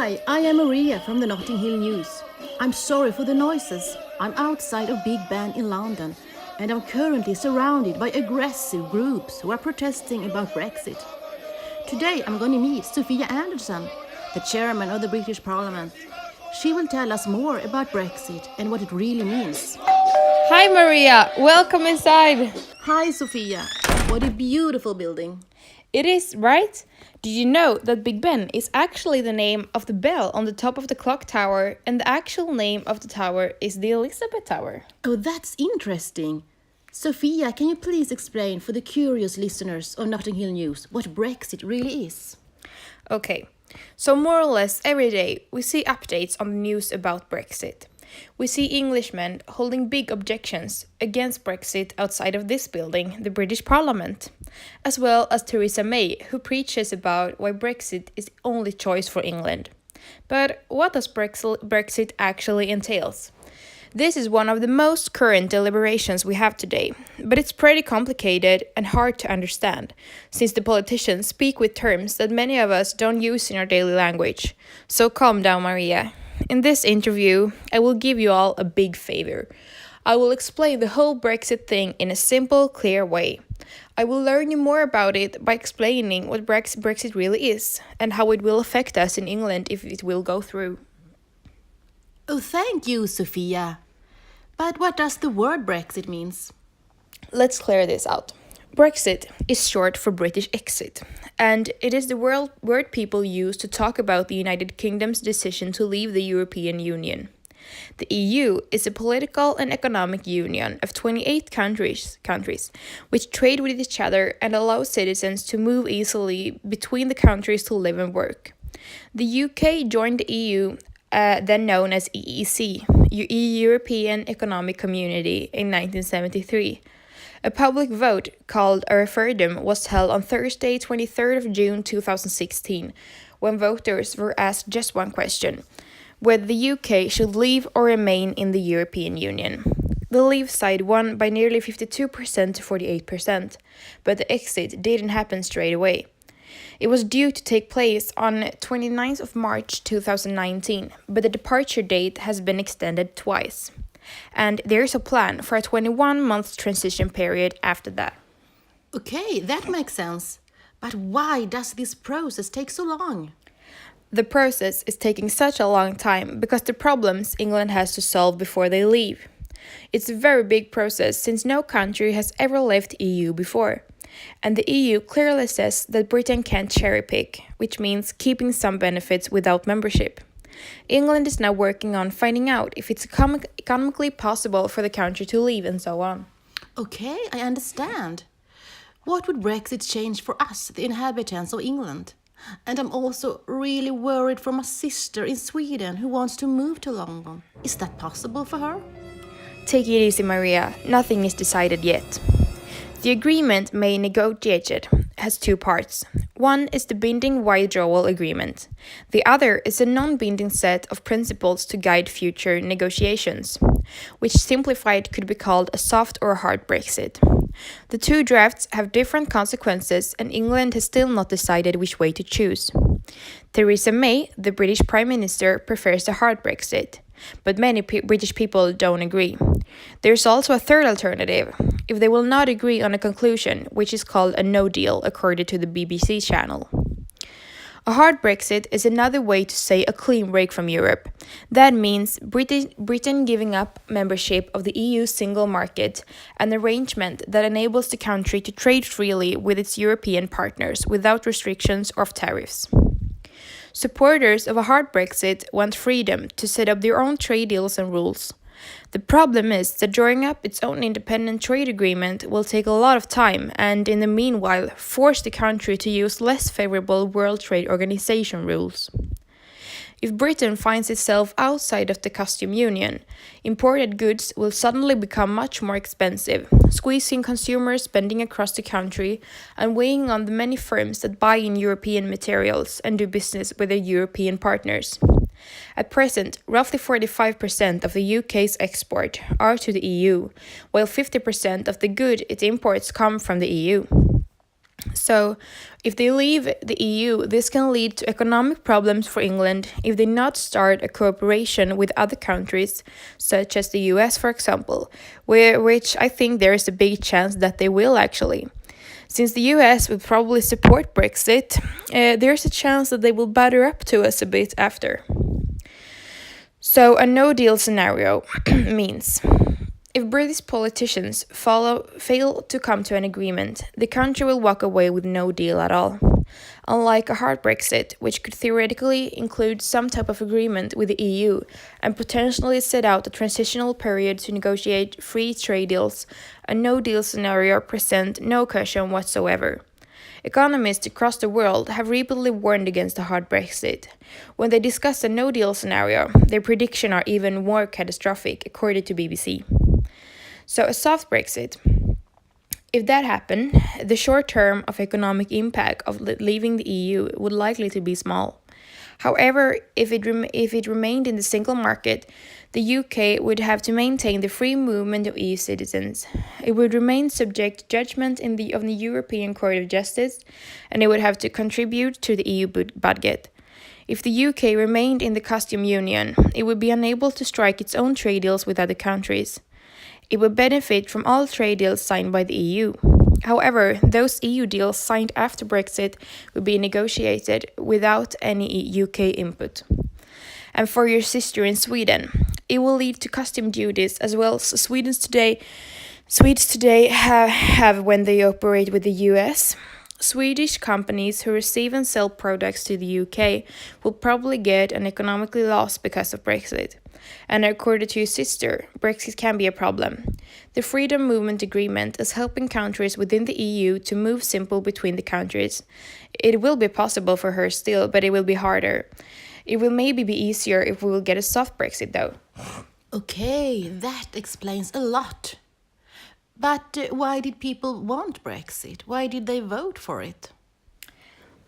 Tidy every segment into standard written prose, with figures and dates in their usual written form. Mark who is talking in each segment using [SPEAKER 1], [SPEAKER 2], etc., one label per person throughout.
[SPEAKER 1] Hi, I am Maria from the Notting Hill News. I'm sorry for the noises. I'm outside of Big Ben in London and I'm currently surrounded by aggressive groups who are protesting about Brexit. Today I'm going to meet Sophia Anderson, the chairman of the British Parliament. She will tell us more about Brexit and what it really means.
[SPEAKER 2] Hi Maria, welcome inside.
[SPEAKER 1] Hi Sophia, what a beautiful building.
[SPEAKER 2] It is, right? Did you know that Big Ben is actually the name of the bell on the top of the clock tower, and the actual name of the tower is the Elizabeth Tower?
[SPEAKER 1] Oh, that's interesting. Sophia, can you please explain for the curious listeners of Notting Hill News what Brexit really is?
[SPEAKER 2] Okay, so more or less every day we see updates on the news about Brexit. We see Englishmen holding big objections against Brexit outside of this building, the British Parliament, as well as Theresa May, who preaches about why Brexit is the only choice for England. But what does Brexit actually entails? This is one of the most current deliberations we have today, but it's pretty complicated and hard to understand, since the politicians speak with terms that many of us don't use in our daily language. So calm down, Maria. In this interview, I will give you all a big favor. I will explain the whole Brexit thing in a simple, clear way. I will learn you more about it by explaining what Brexit really is and how it will affect us in England if it will go through.
[SPEAKER 1] Oh, thank you, Sophia. But what does the word Brexit means?
[SPEAKER 2] Let's clear this out. Brexit is short for British exit, and it is the word people use to talk about the United Kingdom's decision to leave the European Union. The EU is a political and economic union of 28 countries which trade with each other and allow citizens to move easily between the countries to live and work. The UK joined the EU, then known as EEC, European Economic Community, in 1973. A public vote called a referendum was held on Thursday, 23rd of June 2016, when voters were asked just one question: whether the UK should leave or remain in the European Union. The leave side won by nearly 52% to 48%, but the exit didn't happen straight away. It was due to take place on 29th of March 2019, but the departure date has been extended twice. And there's a plan for a 21-month transition period after that.
[SPEAKER 1] Okay, that makes sense. But why does this process take so long?
[SPEAKER 2] The process is taking such a long time because the problems England has to solve before they leave. It's a very big process since no country has ever left EU before. And the EU clearly says that Britain can't cherry pick, which means keeping some benefits without membership. England is now working on finding out if it's economically possible for the country to leave and so on.
[SPEAKER 1] Okay, I understand. What would Brexit change for us, the inhabitants of England? And I'm also really worried for my sister in Sweden who wants to move to London. Is that possible for her?
[SPEAKER 2] Take it easy, Maria. Nothing is decided yet. The agreement May negotiated has two parts. One is the binding withdrawal agreement. The other is a non-binding set of principles to guide future negotiations, which simplified could be called a soft or a hard Brexit. The two drafts have different consequences and England has still not decided which way to choose. Theresa May, the British Prime Minister, prefers a hard Brexit, but many British people don't agree. There's also a third alternative, if they will not agree on a conclusion, which is called a no deal, according to the BBC channel. A hard Brexit is another way to say a clean break from Europe. That means Britain giving up membership of the EU single market, an arrangement that enables the country to trade freely with its European partners without restrictions or tariffs. Supporters of a hard Brexit want freedom to set up their own trade deals and rules. The problem is that drawing up its own independent trade agreement will take a lot of time and, in the meanwhile, force the country to use less favorable World Trade Organization rules. If Britain finds itself outside of the customs union, imported goods will suddenly become much more expensive, squeezing consumer spending across the country and weighing on the many firms that buy in European materials and do business with their European partners. At present, roughly 45% of the UK's export are to the EU, while 50% of the goods it imports come from the EU. So, if they leave the EU, this can lead to economic problems for England if they not start a cooperation with other countries, such as the US, for example, which I think there is a big chance that they will actually. Since the US will probably support Brexit, there's a chance that they will batter up to us a bit after. So, a no deal scenario means if British politicians fail to come to an agreement, the country will walk away with no deal at all. Unlike a hard Brexit, which could theoretically include some type of agreement with the EU and potentially set out a transitional period to negotiate free trade deals, a no deal scenario presents no cushion whatsoever. Economists across the world have repeatedly warned against a hard Brexit. When they discuss a no deal scenario, their predictions are even more catastrophic, according to BBC. So, a soft Brexit. If that happened, the short term of economic impact of leaving the EU would likely to be small. However, if it remained in the single market, the UK would have to maintain the free movement of EU citizens. It would remain subject to judgment of the European Court of Justice, and it would have to contribute to the EU budget. If the UK remained in the customs union, it would be unable to strike its own trade deals with other countries. It would benefit from all trade deals signed by the EU. However, those EU deals signed after Brexit would be negotiated without any UK input. And for your sister in Sweden, it will lead to custom duties as well as Swedes today have when they operate with the US. Swedish companies who receive and sell products to the UK will probably get an economically loss because of Brexit. And according to your sister, Brexit can be a problem. The Freedom Movement Agreement is helping countries within the EU to move simple between the countries. It will be possible for her still, but it will be harder. It will maybe be easier if we will get a soft Brexit though.
[SPEAKER 1] Okay, that explains a lot. But why did people want Brexit? Why did they vote for it?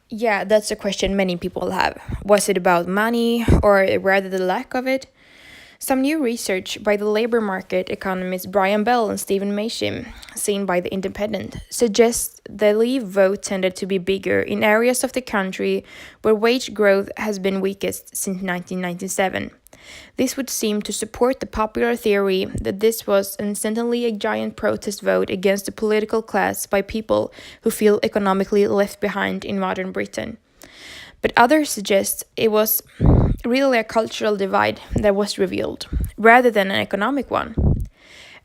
[SPEAKER 2] Yeah, that's a question many people have. Was it about money or rather the lack of it? Some new research by the labor market economists Brian Bell and Stephen Mashim, seen by The Independent, suggests the Leave vote tended to be bigger in areas of the country where wage growth has been weakest since 1997. This would seem to support the popular theory that this was incidentally a giant protest vote against the political class by people who feel economically left behind in modern Britain. But others suggest it was really a cultural divide that was revealed, rather than an economic one.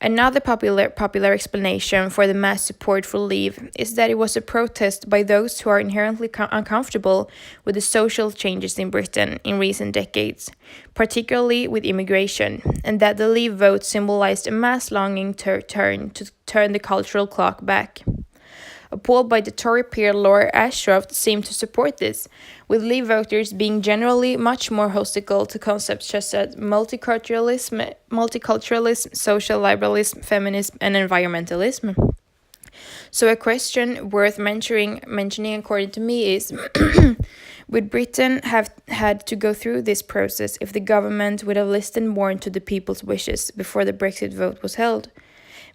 [SPEAKER 2] Another popular explanation for the mass support for Leave is that it was a protest by those who are inherently uncomfortable with the social changes in Britain in recent decades, particularly with immigration, and that the Leave vote symbolized a mass longing to turn the cultural clock back. A poll by the Tory peer Laura Ashcroft seemed to support this, with Leave voters being generally much more hostile to concepts such as multiculturalism, social liberalism, feminism, and environmentalism. So a question worth mentioning according to me is, would Britain have had to go through this process if the government would have listened more to the people's wishes before the Brexit vote was held?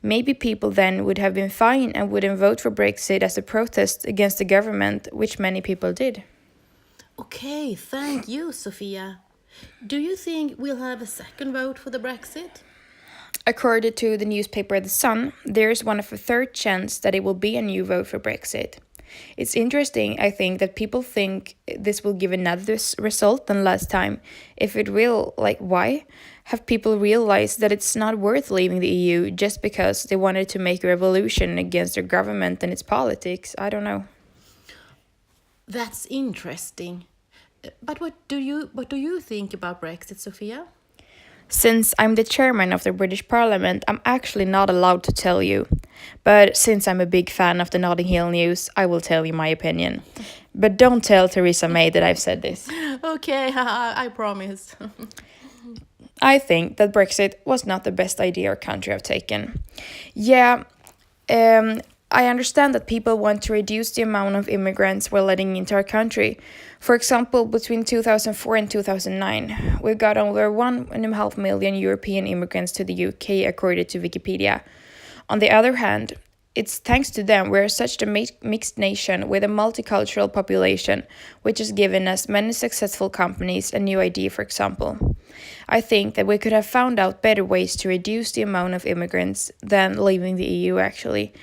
[SPEAKER 2] Maybe people then would have been fine and wouldn't vote for Brexit as a protest against the government, which many people did.
[SPEAKER 1] Okay, thank you, Sophia. Do you think we'll have a second vote for the Brexit?
[SPEAKER 2] According to the newspaper The Sun, there is one of a third chance that it will be a new vote for Brexit. It's interesting, I think, that people think this will give another result than last time. If it will, why? Have people realized that it's not worth leaving the EU just because they wanted to make a revolution against their government and its politics? I don't know.
[SPEAKER 1] That's interesting. But what do you think about Brexit, Sophia?
[SPEAKER 2] Since I'm the chairman of the British Parliament, I'm actually not allowed to tell you. But since I'm a big fan of the Notting Hill News, I will tell you my opinion. But don't tell Theresa May that I've said this.
[SPEAKER 1] Okay, I promise.
[SPEAKER 2] I think that Brexit was not the best idea our country have taken. Yeah, I understand that people want to reduce the amount of immigrants we're letting into our country. For example, between 2004 and 2009, we got over 1.5 million European immigrants to the UK, according to Wikipedia. On the other hand, It's thanks to them we're such a mixed nation with a multicultural population, which has given us many successful companies and new ideas, for example. I think that we could have found out better ways to reduce the amount of immigrants than leaving the EU, actually.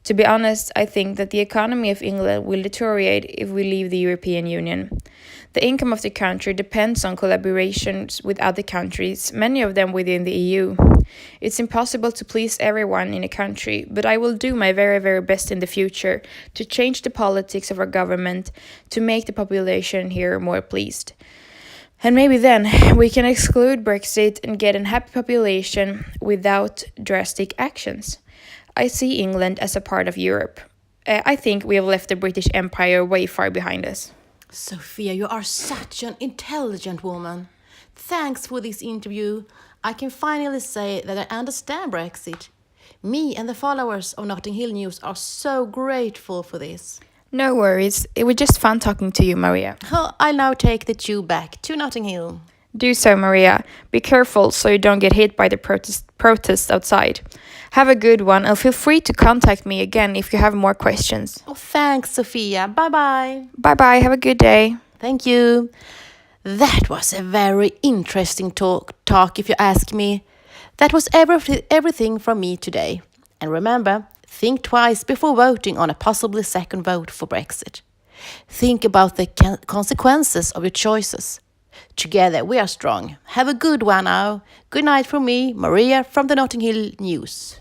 [SPEAKER 2] To be honest, I think that the economy of England will deteriorate if we leave the European Union. The income of the country depends on collaborations with other countries, many of them within the EU. It's impossible to please everyone in a country, but I will do my very, very best in the future to change the politics of our government to make the population here more pleased. And maybe then we can exclude Brexit and get a happy population without drastic actions. I see England as a part of Europe. I think we have left the British Empire way far behind us.
[SPEAKER 1] Sophia, you are such an intelligent woman. Thanks for this interview. I can finally say that I understand Brexit. Me and the followers of Notting Hill News are so grateful for this.
[SPEAKER 2] No worries, it was just fun talking to you, Maria.
[SPEAKER 1] I'll now take the tube back to Notting Hill.
[SPEAKER 2] Do so, Maria. Be careful so you don't get hit by the protests outside. Have a good one and feel free to contact me again if you have more questions.
[SPEAKER 1] Oh, thanks, Sophia. Bye-bye.
[SPEAKER 2] Bye-bye, have a good day.
[SPEAKER 1] Thank you. That was a very interesting talk if you ask me. That was everything from me today. And remember, think twice before voting on a possibly second vote for Brexit. Think about the consequences of your choices. Together we are strong. Have a good one now. Good night from me, Maria from the Notting Hill News.